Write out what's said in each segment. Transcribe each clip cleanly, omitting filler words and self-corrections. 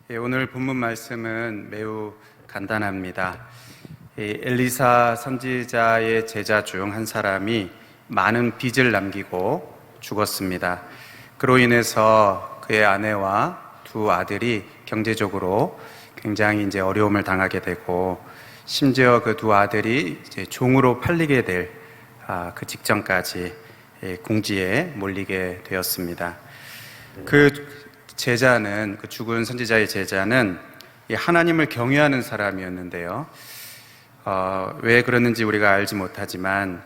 오늘 본문 말씀은 매우 간단합니다. 엘리사 선지자의 제자 중 한 사람이 많은 빚을 남기고 죽었습니다. 그로 인해서 그의 아내와 두 아들이 경제적으로 굉장히 어려움을 당하게 되고, 심지어 그 두 아들이 종으로 팔리게 될 그 직전까지 궁지에 몰리게 되었습니다. 그 제자는, 그 죽은 선지자의 제자는 하나님을 경외하는 사람이었는데요. 왜 그러는지 우리가 알지 못하지만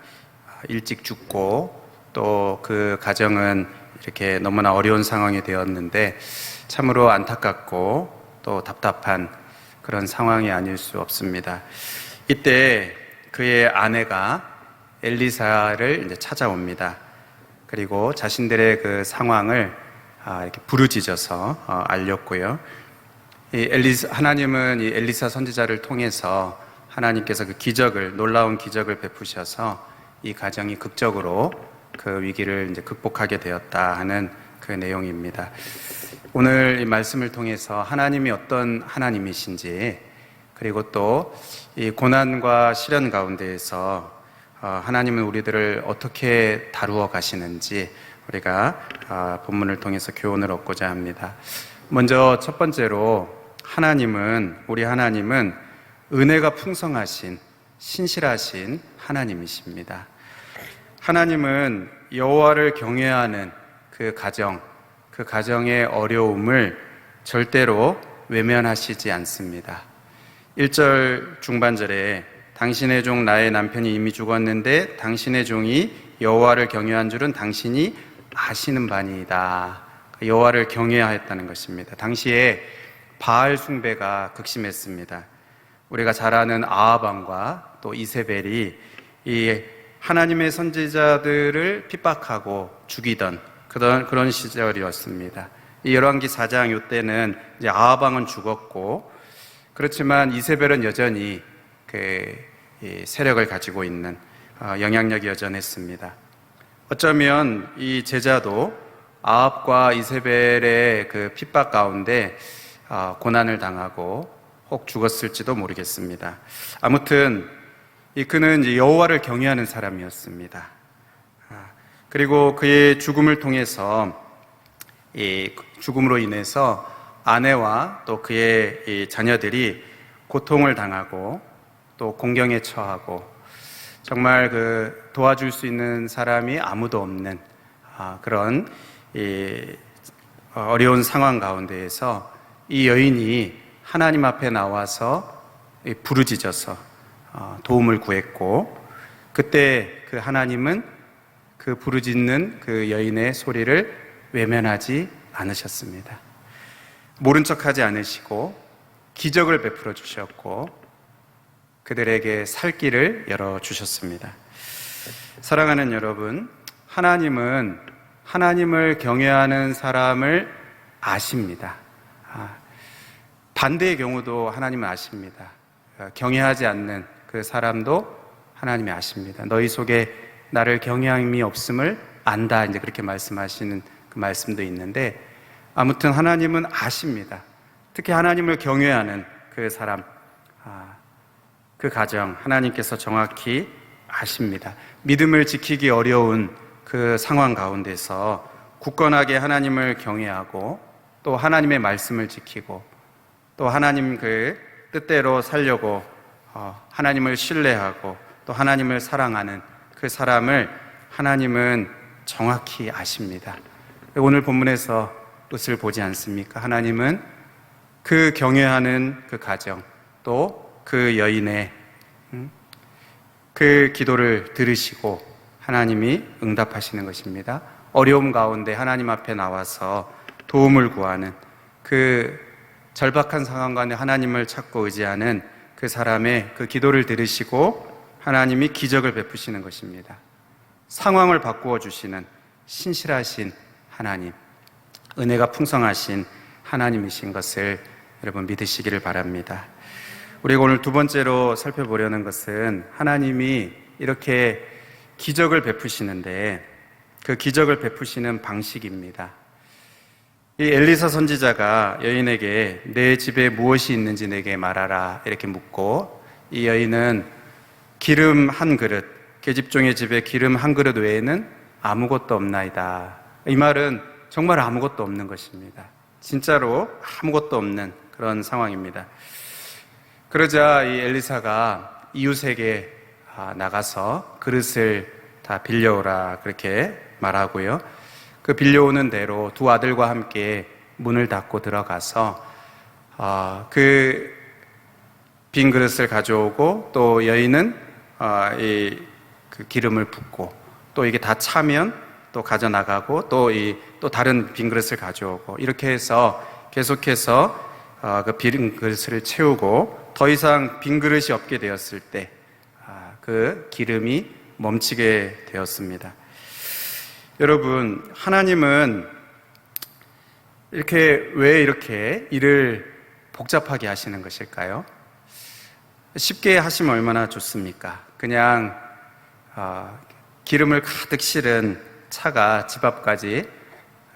일찍 죽고 또 그 가정은 이렇게 너무나 어려운 상황이 되었는데 참으로 안타깝고 또 답답한 그런 상황이 아닐 수 없습니다. 이때 그의 아내가 엘리사를 찾아옵니다. 그리고 자신들의 그 상황을 이렇게 부르짖어서 알렸고요. 하나님은 이 엘리사 선지자를 통해서 하나님께서 그 기적을, 놀라운 기적을 베푸셔서 이 가정이 극적으로 그 위기를 극복하게 되었다 하는 그 내용입니다. 오늘 이 말씀을 통해서 하나님이 어떤 하나님이신지, 그리고 또 이 고난과 시련 가운데에서 하나님은 우리들을 어떻게 다루어 가시는지 우리가 본문을 통해서 교훈을 얻고자 합니다. 먼저 첫 번째로 우리 하나님은 은혜가 풍성하신, 신실하신 하나님이십니다. 하나님은 여호와를 경외하는 그 가정의 어려움을 절대로 외면하시지 않습니다. 1절 중반절에 당신의 종 나의 남편이 이미 죽었는데 당신의 종이 여호와를 경외한 줄은 당신이 아시는 바니이다. 여호와를 경외하였다는 것입니다. 당시에 바알 숭배가 극심했습니다. 우리가 잘 아는 아합 왕과 또 이세벨이 이 하나님의 선지자들을 핍박하고 죽이던 그런 시절이었습니다. 이 열왕기 4장 이때는 아합 왕은 죽었고, 그렇지만 이세벨은 여전히 이 세력을 가지고 있는 영향력이 여전했습니다. 어쩌면 이 제자도 아합과 이세벨의 그 핍박 가운데 고난을 당하고 혹 죽었을지도 모르겠습니다. 아무튼 그는 여호와를 경외하는 사람이었습니다. 그리고 그의 죽음을 통해서, 이 죽음으로 인해서 아내와 또 그의 이 자녀들이 고통을 당하고 또 공경에 처하고, 정말 그 도와줄 수 있는 사람이 아무도 없는 그런 어려운 상황 가운데에서 이 여인이 하나님 앞에 나와서 부르짖어서 도움을 구했고, 그때 그 하나님은 그 부르짖는 그 여인의 소리를 외면하지 않으셨습니다. 모른 척하지 않으시고 기적을 베풀어 주셨고 그들에게 살 길을 열어주셨습니다. 사랑하는 여러분, 하나님은 하나님을 경외하는 사람을 아십니다. 반대의 경우도 하나님은 아십니다. 경외하지 않는 그 사람도 하나님이 아십니다. 너희 속에 나를 경외함이 없음을 안다, 그렇게 말씀하시는 그 말씀도 있는데, 아무튼 하나님은 아십니다. 특히 하나님을 경외하는 그 사람, 그 가정, 하나님께서 정확히 아십니다. 믿음을 지키기 어려운 그 상황 가운데서 굳건하게 하나님을 경외하고 또 하나님의 말씀을 지키고 또 하나님 그 뜻대로 살려고 하나님을 신뢰하고 또 하나님을 사랑하는 그 사람을 하나님은 정확히 아십니다. 오늘 본문에서 뜻을 보지 않습니까? 하나님은 그 경외하는 그 가정, 또 그 여인의 그 기도를 들으시고 하나님이 응답하시는 것입니다. 어려움 가운데 하나님 앞에 나와서 도움을 구하는, 그 절박한 상황 가운데 하나님을 찾고 의지하는 그 사람의 그 기도를 들으시고 하나님이 기적을 베푸시는 것입니다. 상황을 바꾸어 주시는 신실하신 하나님, 은혜가 풍성하신 하나님이신 것을 여러분 믿으시기를 바랍니다. 우리가 오늘 두 번째로 살펴보려는 것은 하나님이 이렇게 기적을 베푸시는데 그 기적을 베푸시는 방식입니다. 이 엘리사 선지자가 여인에게 내 집에 무엇이 있는지 내게 말하라 이렇게 묻고, 이 여인은 기름 한 그릇, 계집종의 집에 기름 한 그릇 외에는 아무것도 없나이다. 이 말은 정말 아무것도 없는 것입니다. 진짜로 아무것도 없는 그런 상황입니다. 그러자 이 엘리사가 이웃에게 나가서 그릇을 다 빌려오라 그렇게 말하고요. 그 빌려오는 대로 두 아들과 함께 문을 닫고 들어가서 그 빈 그릇을 가져오고, 또 여인은 그 기름을 붓고, 또 이게 다 차면 또 가져나가고, 또 다른 빈 그릇을 가져오고, 이렇게 해서 계속해서 그 빈 그릇을 채우고, 더 이상 빈 그릇이 없게 되었을 때 그 기름이 멈추게 되었습니다. 여러분, 하나님은 왜 이렇게 일을 복잡하게 하시는 것일까요? 쉽게 하시면 얼마나 좋습니까? 그냥 기름을 가득 실은 차가 집 앞까지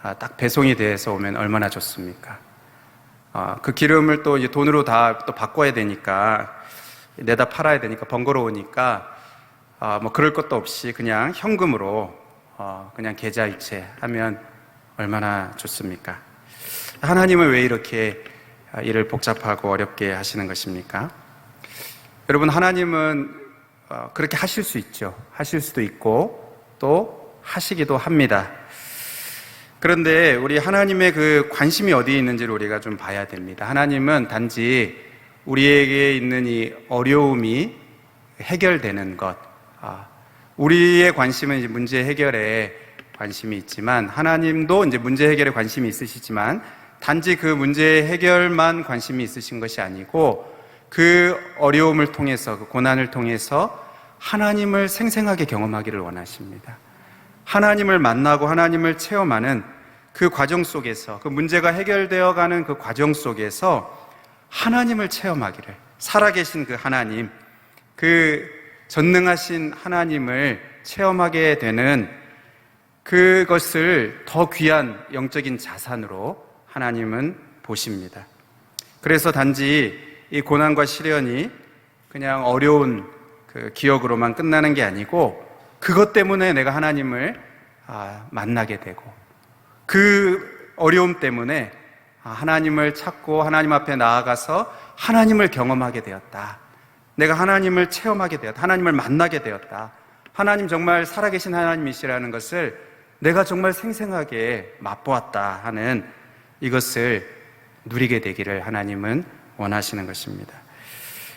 딱 배송이 돼서 오면 얼마나 좋습니까? 그 기름을 또 이제 돈으로 다 또 바꿔야 되니까, 내다 팔아야 되니까 번거로우니까 뭐 그럴 것도 없이 그냥 현금으로 그냥 계좌이체 하면 얼마나 좋습니까? 하나님은 왜 이렇게 일을 복잡하고 어렵게 하시는 것입니까? 여러분, 하나님은 그렇게 하실 수 있죠. 하실 수도 있고 또 하시기도 합니다. 그런데 우리 하나님의 그 관심이 어디에 있는지를 우리가 좀 봐야 됩니다. 하나님은 단지 우리에게 있는 이 어려움이 해결되는 것, 우리의 관심은 이제 문제 해결에 관심이 있지만, 하나님도 이제 문제 해결에 관심이 있으시지만 단지 그 문제 해결만 관심이 있으신 것이 아니고, 그 어려움을 통해서, 그 고난을 통해서 하나님을 생생하게 경험하기를 원하십니다. 하나님을 만나고 하나님을 체험하는 그 과정 속에서, 그 문제가 해결되어 가는 그 과정 속에서 하나님을 체험하기를, 살아계신 그 하나님, 그 전능하신 하나님을 체험하게 되는 그것을 더 귀한 영적인 자산으로 하나님은 보십니다. 그래서 단지 이 고난과 시련이 그냥 어려운 그 기억으로만 끝나는 게 아니고, 그것 때문에 내가 하나님을 만나게 되고, 그 어려움 때문에 하나님을 찾고 하나님 앞에 나아가서 하나님을 경험하게 되었다. 내가 하나님을 체험하게 되었다. 하나님을 만나게 되었다. 하나님 정말 살아계신 하나님이시라는 것을 내가 정말 생생하게 맛보았다 하는 이것을 누리게 되기를 하나님은 원하시는 것입니다.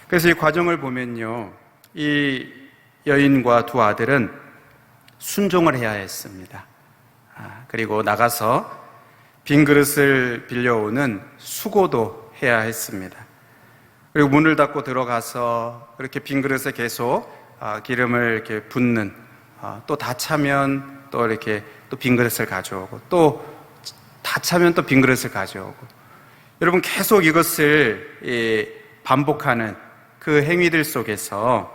그래서 이 과정을 보면요, 이 여인과 두 아들은 순종을 해야 했습니다. 그리고 나가서 빈 그릇을 빌려오는 수고도 해야 했습니다. 그리고 문을 닫고 들어가서 그렇게 빈 그릇에 계속 기름을 이렇게 붓는, 또 다 차면 또 이렇게 또 빈 그릇을 가져오고, 또 다 차면 또 빈 그릇을 가져오고, 여러분 계속 이것을 반복하는 그 행위들 속에서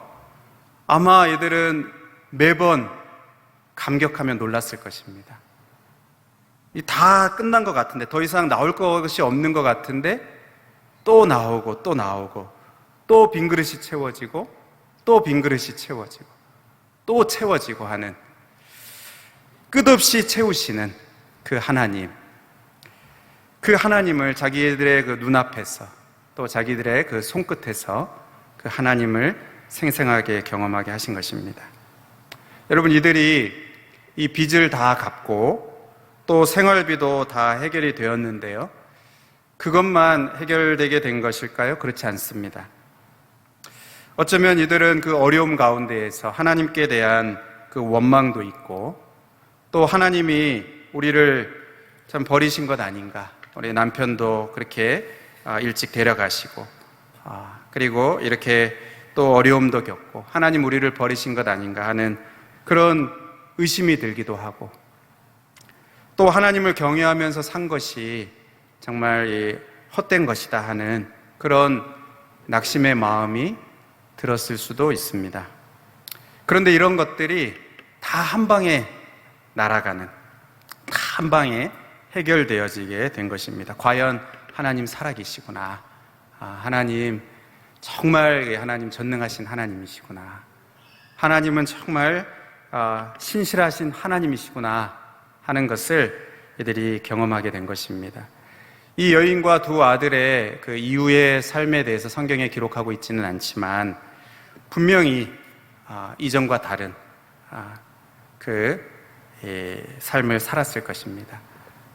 아마 얘들은 매번 감격하며 놀랐을 것입니다. 다 끝난 것 같은데, 더 이상 나올 것이 없는 것 같은데 또 나오고 또 나오고, 또 빈 그릇이 채워지고 또 빈 그릇이 채워지고 또 채워지고 하는, 끝없이 채우시는 그 하나님, 그 하나님을 자기들의 그 눈앞에서, 또 자기들의 그 손끝에서 그 하나님을 생생하게 경험하게 하신 것입니다. 여러분, 이들이 이 빚을 다 갚고 또 생활비도 다 해결이 되었는데요, 그것만 해결되게 된 것일까요? 그렇지 않습니다. 어쩌면 이들은 그 어려움 가운데에서 하나님께 대한 그 원망도 있고, 또 하나님이 우리를 참 버리신 것 아닌가, 우리 남편도 그렇게 일찍 데려가시고, 그리고 이렇게 또 어려움도 겪고 하나님 우리를 버리신 것 아닌가 하는 그런 의심이 들기도 하고, 또 하나님을 경외하면서 산 것이 정말 헛된 것이다 하는 그런 낙심의 마음이 들었을 수도 있습니다. 그런데 이런 것들이 다 한 방에 날아가는, 다 한 방에 해결되어지게 된 것입니다. 과연 하나님 살아계시구나. 하나님 정말 하나님 전능하신 하나님이시구나. 하나님은 정말 신실하신 하나님이시구나 하는 것을 이들이 경험하게 된 것입니다. 이 여인과 두 아들의 그 이후의 삶에 대해서 성경에 기록하고 있지는 않지만 분명히 이전과 다른 그 삶을 살았을 것입니다.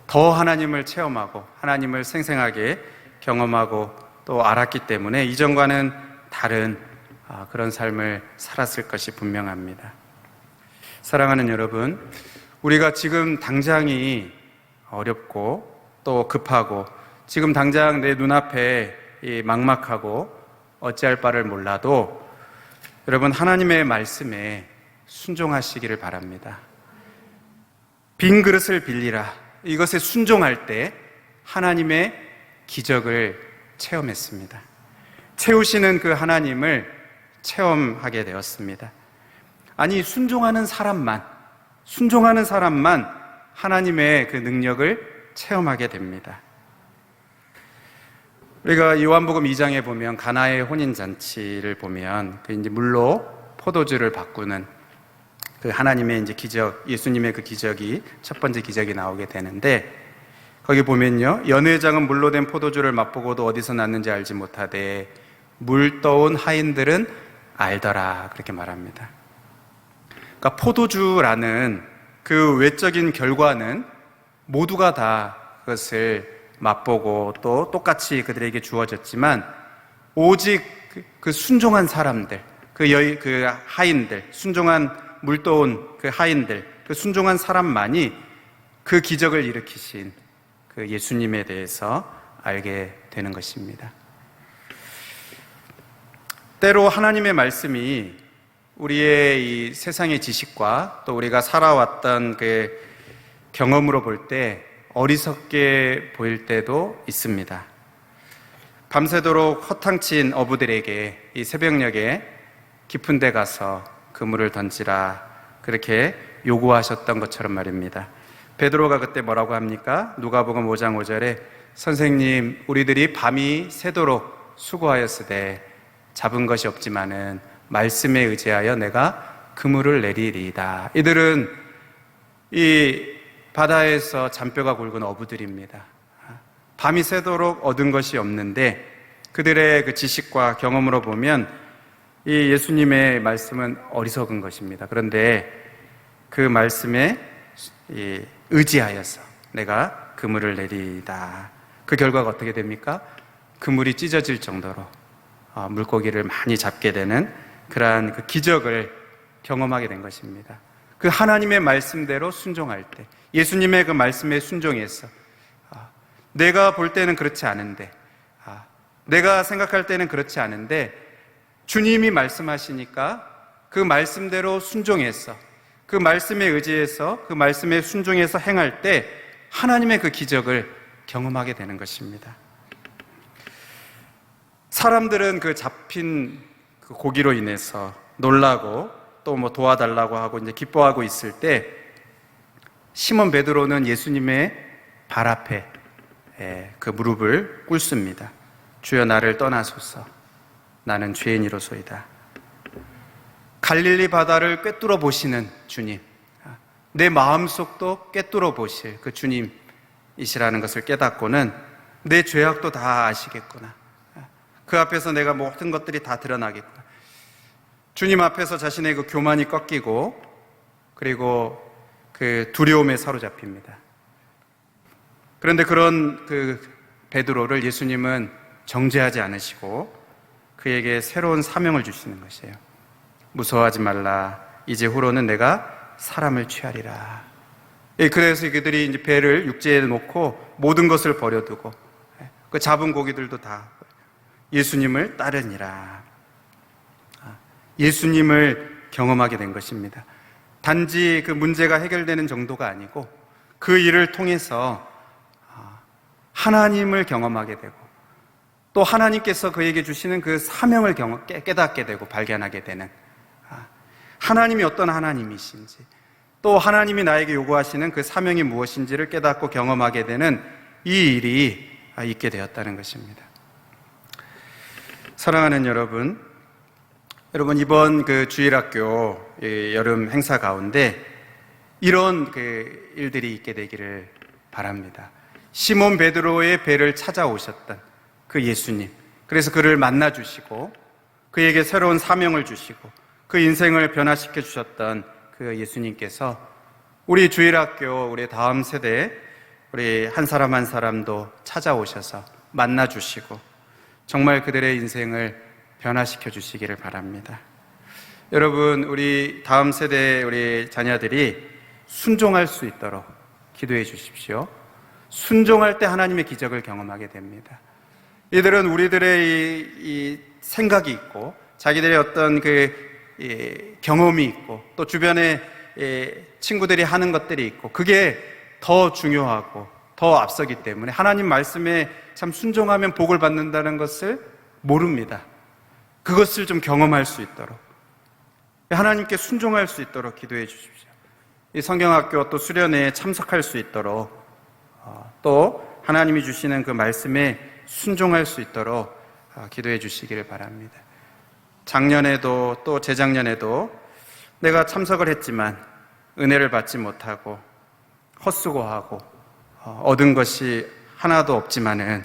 더 하나님을 체험하고 하나님을 생생하게 경험하고 또 알았기 때문에 이전과는 다른 그런 삶을 살았을 것이 분명합니다. 사랑하는 여러분, 우리가 지금 당장이 어렵고 또 급하고 지금 당장 내 눈앞에 막막하고 어찌할 바를 몰라도 여러분 하나님의 말씀에 순종하시기를 바랍니다. 빈 그릇을 빌리라. 이것에 순종할 때 하나님의 기적을 체험했습니다. 채우시는 그 하나님을 체험하게 되었습니다. 아니, 순종하는 사람만 하나님의 그 능력을 체험하게 됩니다. 우리가 요한복음 2장에 보면 가나의 혼인잔치를 보면 그 이제 물로 포도주를 바꾸는 그 하나님의 이제 기적, 예수님의 그 기적이 첫 번째 기적이 나오게 되는데 거기 보면요, 연회장은 물로 된 포도주를 맛보고도 어디서 났는지 알지 못하되 물 떠온 하인들은 알더라, 그렇게 말합니다. 그러니까 포도주라는 그 외적인 결과는 모두가 다 그것을 맛보고 또 똑같이 그들에게 주어졌지만 오직 그 순종한 사람들, 그 하인들, 순종한 물 떠온 그 하인들, 그 순종한 사람만이 그 기적을 일으키신 그 예수님에 대해서 알게 되는 것입니다. 때로 하나님의 말씀이 우리의 이 세상의 지식과 또 우리가 살아왔던 그 경험으로 볼 때 어리석게 보일 때도 있습니다. 밤새도록 허탕친 어부들에게 이 새벽녘에 깊은 데 가서 그물을 던지라 그렇게 요구하셨던 것처럼 말입니다. 베드로가 그때 뭐라고 합니까? 누가복음 5장 5절에 선생님, 우리들이 밤이 새도록 수고하였으되 잡은 것이 없지만은 말씀에 의지하여 내가 그물을 내리리이다. 이들은 이 바다에서 잔뼈가 굵은 어부들입니다. 밤이 새도록 얻은 것이 없는데 그들의 그 지식과 경험으로 보면 이 예수님의 말씀은 어리석은 것입니다. 그런데 그 말씀에 의지하여서 내가 그물을 내리다. 그 결과가 어떻게 됩니까? 그물이 찢어질 정도로 물고기를 많이 잡게 되는 그러한 그 기적을 경험하게 된 것입니다. 그 하나님의 말씀대로 순종할 때, 예수님의 그 말씀에 순종해서 내가 볼 때는 그렇지 않은데, 내가 생각할 때는 그렇지 않은데 주님이 말씀하시니까 그 말씀대로 순종해서, 그 말씀에 의지해서, 그 말씀에 순종해서 행할 때 하나님의 그 기적을 경험하게 되는 것입니다. 사람들은 그 잡힌 그 고기로 인해서 놀라고 또 뭐 도와달라고 하고 이제 기뻐하고 있을 때 시몬 베드로는 예수님의 발 앞에 그 무릎을 꿇습니다. 주여 나를 떠나소서. 나는 죄인이로소이다. 갈릴리 바다를 꿰뚫어 보시는 주님, 내 마음속도 꿰뚫어 보실 그 주님이시라는 것을 깨닫고는 내 죄악도 다 아시겠구나. 그 앞에서 내가 모든 것들이 다 드러나겠구나. 주님 앞에서 자신의 그 교만이 꺾이고 그리고 그 두려움에 사로잡힙니다. 그런데 그런 그 베드로를 예수님은 정죄하지 않으시고 그에게 새로운 사명을 주시는 것이에요. 무서워하지 말라. 이제 후로는 내가 사람을 취하리라. 그래서 그들이 이제 배를 육지에 놓고 모든 것을 버려두고 그 잡은 고기들도 다 예수님을 따르니라. 예수님을 경험하게 된 것입니다. 단지 그 문제가 해결되는 정도가 아니고 그 일을 통해서 하나님을 경험하게 되고 또 하나님께서 그에게 주시는 그 사명을 깨닫게 되고 발견하게 되는, 하나님이 어떤 하나님이신지, 또 하나님이 나에게 요구하시는 그 사명이 무엇인지를 깨닫고 경험하게 되는 이 일이 있게 되었다는 것입니다. 사랑하는 여러분, 이번 그 주일학교 여름 행사 가운데 이런 그 일들이 있게 되기를 바랍니다. 시몬 베드로의 배를 찾아오셨던 그 예수님, 그래서 그를 만나 주시고 그에게 새로운 사명을 주시고 그 인생을 변화시켜 주셨던 그 예수님께서 우리 주일학교, 우리 다음 세대, 우리 한 사람 한 사람도 찾아오셔서 만나 주시고 정말 그들의 인생을 변화시켜 주시기를 바랍니다. 여러분, 우리 다음 세대 우리 자녀들이 순종할 수 있도록 기도해 주십시오. 순종할 때 하나님의 기적을 경험하게 됩니다. 이들은 우리들의 이 생각이 있고 자기들의 어떤 경험이 있고 또 주변에 친구들이 하는 것들이 있고 그게 더 중요하고 더 앞서기 때문에 하나님 말씀에 참 순종하면 복을 받는다는 것을 모릅니다. 그것을 좀 경험할 수 있도록 하나님께 순종할 수 있도록 기도해 주십시오. 이 성경학교 또 수련회에 참석할 수 있도록 또 하나님이 주시는 그 말씀에 순종할 수 있도록 기도해 주시기를 바랍니다. 작년에도 또 재작년에도 내가 참석을 했지만 은혜를 받지 못하고 헛수고하고 얻은 것이 하나도 없지만은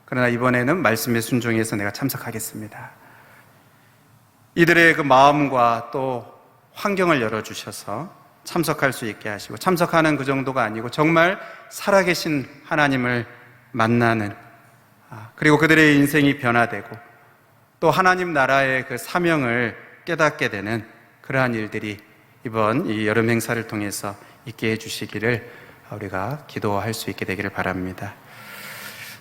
그러나 이번에는 말씀에 순종해서 내가 참석하겠습니다. 이들의 그 마음과 또 환경을 열어주셔서 참석할 수 있게 하시고 참석하는 그 정도가 아니고 정말 살아계신 하나님을 만나는 그리고 그들의 인생이 변화되고 또 하나님 나라의 그 사명을 깨닫게 되는 그러한 일들이 이번 이 여름 행사를 통해서 있게 해주시기를 우리가 기도할 수 있게 되기를 바랍니다.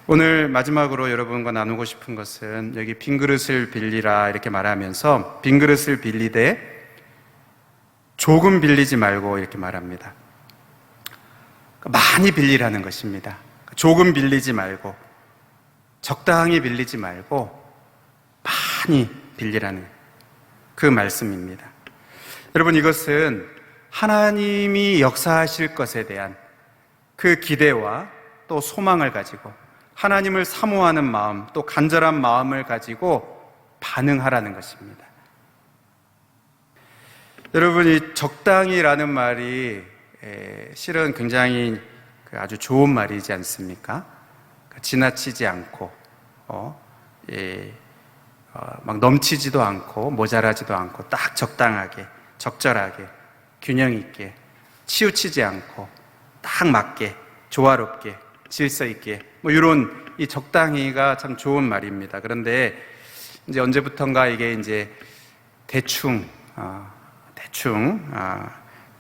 오늘 마지막으로 여러분과 나누고 싶은 것은 여기 빈 그릇을 빌리라 이렇게 말하면서 빈 그릇을 빌리되 조금 빌리지 말고 이렇게 말합니다. 많이 빌리라는 것입니다. 조금 빌리지 말고 적당히 빌리지 말고 많이 빌리라는 그 말씀입니다. 여러분, 이것은 하나님이 역사하실 것에 대한 그 기대와 또 소망을 가지고 하나님을 사모하는 마음 또 간절한 마음을 가지고 반응하라는 것입니다. 여러분, 이 적당히라는 말이 실은 굉장히 아주 좋은 말이지 않습니까? 지나치지 않고 막 넘치지도 않고 모자라지도 않고 딱 적당하게 적절하게 균형 있게 치우치지 않고 딱 맞게 조화롭게 질서 있게 이런 이 적당히가 참 좋은 말입니다. 그런데 이제 언제부턴가 이게 이제 대충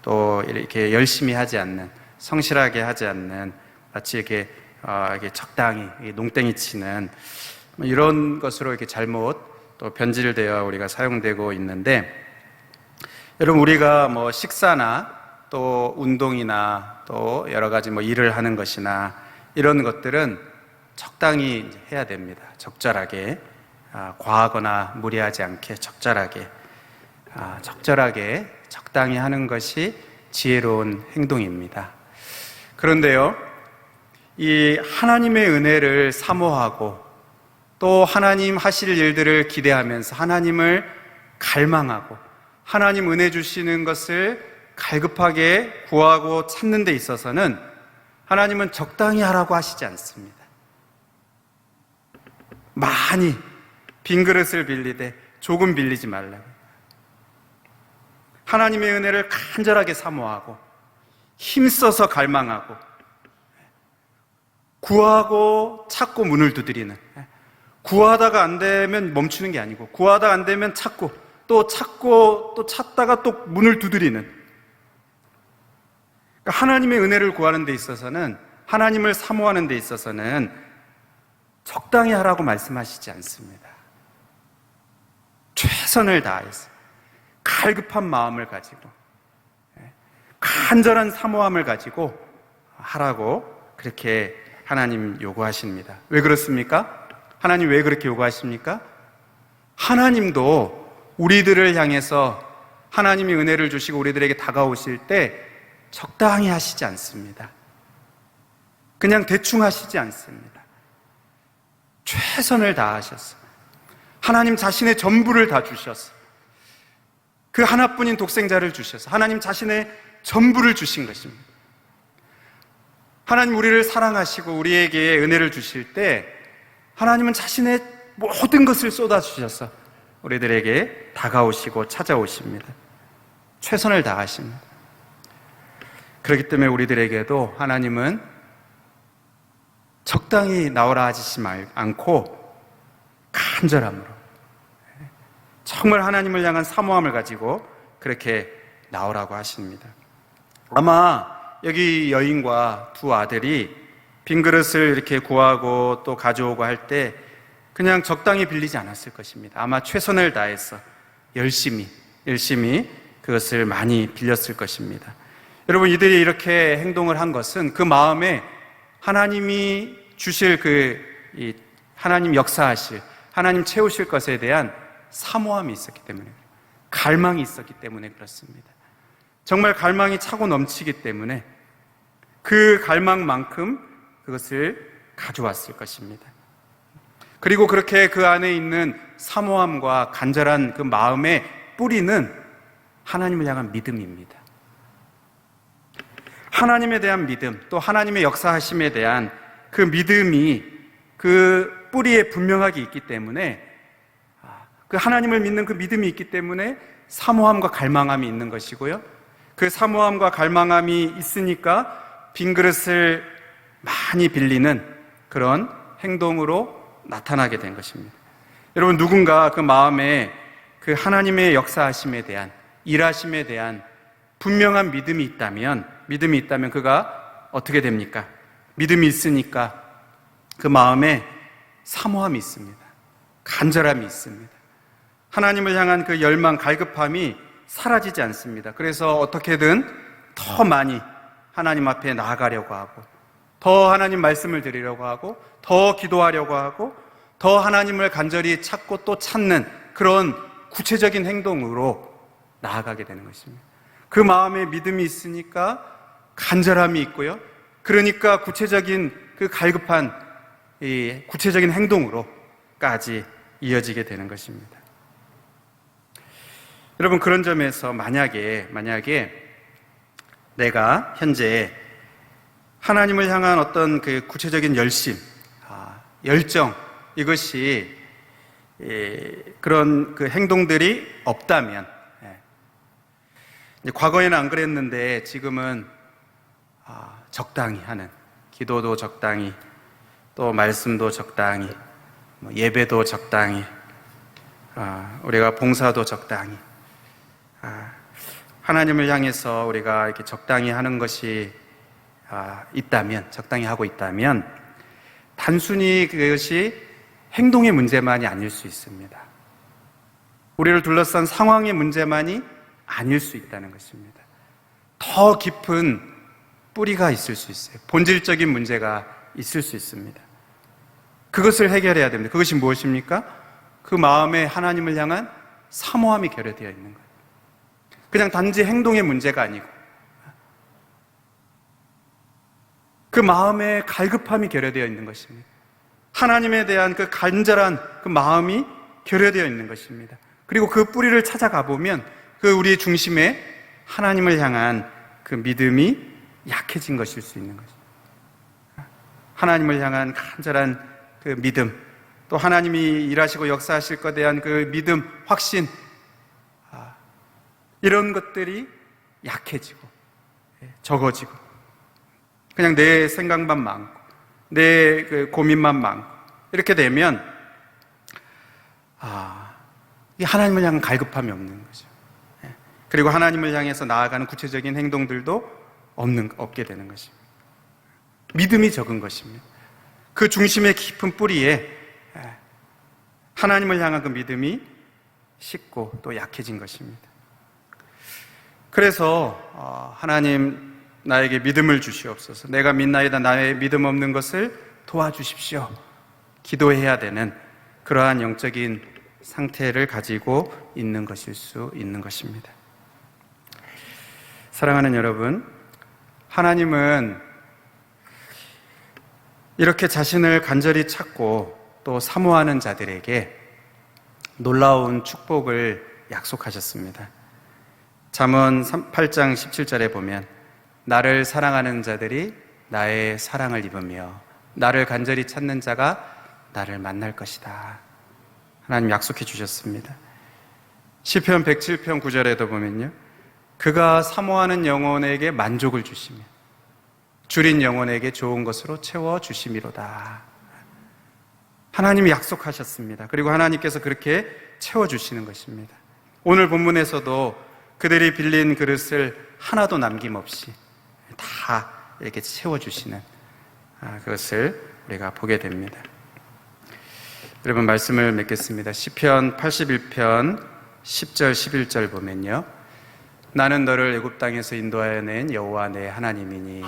또 이렇게 열심히 하지 않는 성실하게 하지 않는 마치 이렇게 적당히 농땡이 치는 이런 것으로 이렇게 잘못 또 변질되어 우리가 사용되고 있는데 여러분 우리가 식사나 또 운동이나 또 여러 가지 일을 하는 것이나 이런 것들은 적당히 해야 됩니다. 적절하게 과하거나 무리하지 않게 적절하게 적당히 하는 것이 지혜로운 행동입니다. 그런데요, 이 하나님의 은혜를 사모하고 또 하나님 하실 일들을 기대하면서 하나님을 갈망하고 하나님 은혜 주시는 것을 갈급하게 구하고 찾는 데 있어서는 하나님은 적당히 하라고 하시지 않습니다. 많이 빈 그릇을 빌리되 조금 빌리지 말라고. 하나님의 은혜를 간절하게 사모하고 힘써서 갈망하고 구하고 찾고 문을 두드리는, 구하다가 안 되면 멈추는 게 아니고 구하다가 안 되면 찾고 또 찾고 또 찾다가 또 문을 두드리는, 그러니까 하나님의 은혜를 구하는 데 있어서는, 하나님을 사모하는 데 있어서는 적당히 하라고 말씀하시지 않습니다. 최선을 다해서 갈급한 마음을 가지고 간절한 사모함을 가지고 하라고 그렇게 하나님 요구하십니다. 왜 그렇습니까? 하나님 왜 그렇게 요구하십니까? 하나님도 우리들을 향해서 하나님이 은혜를 주시고 우리들에게 다가오실 때 적당히 하시지 않습니다. 그냥 대충 하시지 않습니다. 최선을 다하셨어요. 하나님 자신의 전부를 다 주셨어요. 그 하나뿐인 독생자를 주셔서 하나님 자신의 전부를 주신 것입니다. 하나님 우리를 사랑하시고 우리에게 은혜를 주실 때 하나님은 자신의 모든 것을 쏟아주셔서 우리들에게 다가오시고 찾아오십니다. 최선을 다하십니다. 그렇기 때문에 우리들에게도 하나님은 적당히 나오라 하시지 않고 간절함으로 정말 하나님을 향한 사모함을 가지고 그렇게 나오라고 하십니다. 아마 여기 여인과 두 아들이 빈 그릇을 이렇게 구하고 또 가져오고 할 때 그냥 적당히 빌리지 않았을 것입니다. 아마 최선을 다해서 열심히 그것을 많이 빌렸을 것입니다. 여러분, 이들이 이렇게 행동을 한 것은 그 마음에 하나님이 주실 하나님 역사하실, 하나님 채우실 것에 대한 사모함이 있었기 때문에, 갈망이 있었기 때문에 그렇습니다. 정말 갈망이 차고 넘치기 때문에 그 갈망만큼 그것을 가져왔을 것입니다. 그리고 그렇게 그 안에 있는 사모함과 간절한 그 마음의 뿌리는 하나님을 향한 믿음입니다. 하나님에 대한 믿음, 또 하나님의 역사하심에 대한 그 믿음이 그 뿌리에 분명하게 있기 때문에, 그 하나님을 믿는 그 믿음이 있기 때문에 사모함과 갈망함이 있는 것이고요. 그 사모함과 갈망함이 있으니까 빈 그릇을 많이 빌리는 그런 행동으로 나타나게 된 것입니다. 여러분, 누군가 그 마음에 그 하나님의 역사하심에 대한, 일하심에 대한 분명한 믿음이 있다면 그가 어떻게 됩니까? 믿음이 있으니까 그 마음에 사모함이 있습니다. 간절함이 있습니다. 하나님을 향한 그 열망, 갈급함이 사라지지 않습니다. 그래서 어떻게든 더 많이 하나님 앞에 나아가려고 하고, 더 하나님 말씀을 드리려고 하고, 더 기도하려고 하고, 더 하나님을 간절히 찾고 또 찾는 그런 구체적인 행동으로 나아가게 되는 것입니다. 그 마음에 믿음이 있으니까 간절함이 있고요. 그러니까 구체적인 그 갈급한 이 구체적인 행동으로까지 이어지게 되는 것입니다. 여러분, 그런 점에서 만약에 내가 현재 하나님을 향한 어떤 그 구체적인 열정, 이것이 그런 그 행동들이 없다면, 과거에는 안 그랬는데 지금은 적당히 하는, 기도도 적당히, 또 말씀도 적당히, 예배도 적당히, 우리가 봉사도 적당히, 하나님을 향해서 우리가 이렇게 적당히 하는 것이 적당히 하고 있다면, 단순히 그것이 행동의 문제만이 아닐 수 있습니다. 우리를 둘러싼 상황의 문제만이 아닐 수 있다는 것입니다. 더 깊은 뿌리가 있을 수 있어요. 본질적인 문제가 있을 수 있습니다. 그것을 해결해야 됩니다. 그것이 무엇입니까? 그 마음에 하나님을 향한 사모함이 결여되어 있는 거예요. 그냥 단지 행동의 문제가 아니고 그 마음에 갈급함이 결여되어 있는 것입니다. 하나님에 대한 그 간절한 그 마음이 결여되어 있는 것입니다. 그리고 그 뿌리를 찾아가 보면 그 우리의 중심에 하나님을 향한 그 믿음이 약해진 것일 수 있는 것입니다. 하나님을 향한 간절한 그 믿음, 또 하나님이 일하시고 역사하실 것에 대한 그 믿음, 확신, 이런 것들이 약해지고 적어지고 그냥 내 생각만 많고 내 그 고민만 많고 이렇게 되면 이 하나님을 향한 갈급함이 없는 거죠. 그리고 하나님을 향해서 나아가는 구체적인 행동들도 없게 되는 것입니다. 믿음이 적은 것입니다. 그 중심의 깊은 뿌리에 하나님을 향한 그 믿음이 식고 또 약해진 것입니다. 그래서 하나님 나에게 믿음을 주시옵소서, 내가 믿나이다, 나의 믿음 없는 것을 도와주십시오, 기도해야 되는 그러한 영적인 상태를 가지고 있는 것일 수 있는 것입니다. 사랑하는 여러분, 하나님은 이렇게 자신을 간절히 찾고 또 사모하는 자들에게 놀라운 축복을 약속하셨습니다. 잠언 8장 17절에 보면 나를 사랑하는 자들이 나의 사랑을 입으며 나를 간절히 찾는 자가 나를 만날 것이다. 하나님 약속해 주셨습니다. 시편 107편 9절에도 보면요, 그가 사모하는 영혼에게 만족을 주시며 줄인 영혼에게 좋은 것으로 채워주심이로다. 하나님이 약속하셨습니다. 그리고 하나님께서 그렇게 채워주시는 것입니다. 오늘 본문에서도 그들이 빌린 그릇을 하나도 남김없이 다 이렇게 채워주시는 그것을 우리가 보게 됩니다. 여러분, 말씀을 맺겠습니다. 시편 81편 10절 11절 보면요, 나는 너를 애굽 땅에서 인도하여 낸 여호와 내 하나님이니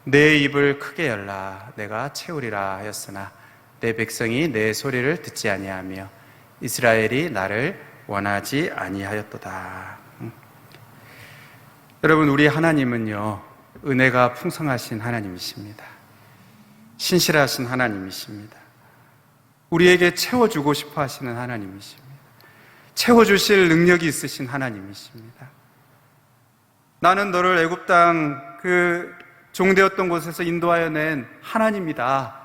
내 입을 크게 열라 내가 채우리라 하였으나 내 백성이 내 소리를 듣지 아니하며 이스라엘이 나를 원하지 아니하였도다. 여러분, 우리 하나님은요, 은혜가 풍성하신 하나님이십니다. 신실하신 하나님이십니다. 우리에게 채워주고 싶어 하시는 하나님이십니다. 채워주실 능력이 있으신 하나님이십니다. 나는 너를 애굽 땅 그 종되었던 곳에서 인도하여 낸 하나님이다.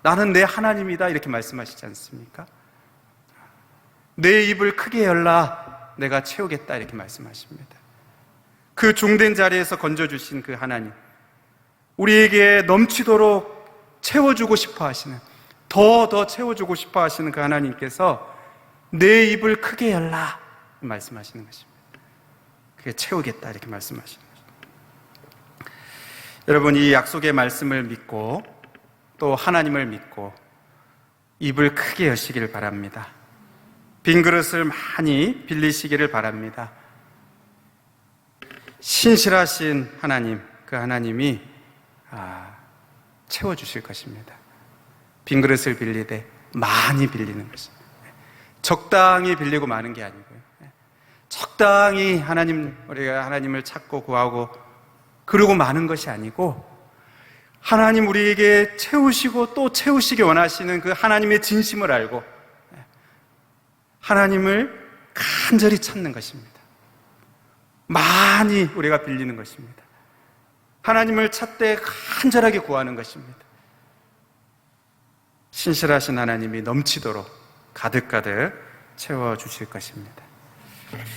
나는 내 하나님이다. 이렇게 말씀하시지 않습니까? 내 입을 크게 열라 내가 채우겠다. 이렇게 말씀하십니다. 그 종된 자리에서 건져주신 그 하나님, 우리에게 넘치도록 채워주고 싶어 하시는, 더 채워주고 싶어 하시는 그 하나님께서 내 입을 크게 열라 말씀하시는 것입니다. 그게 채우겠다 이렇게 말씀하시는 것입니다. 여러분, 이 약속의 말씀을 믿고 또 하나님을 믿고 입을 크게 여시기를 바랍니다. 빈 그릇을 많이 빌리시기를 바랍니다. 신실하신 하나님, 그 하나님이 채워주실 것입니다. 빈 그릇을 빌리되 많이 빌리는 것입니다. 적당히 빌리고 마는 게 아니고요, 적당히 우리가 하나님을 찾고 구하고 그러고 마는 것이 아니고, 하나님 우리에게 채우시고 또 채우시기 원하시는 그 하나님의 진심을 알고 하나님을 간절히 찾는 것입니다. 많이 우리가 빌리는 것입니다. 하나님을 찾되 간절하게 구하는 것입니다. 신실하신 하나님이 넘치도록 가득가득 채워주실 것입니다.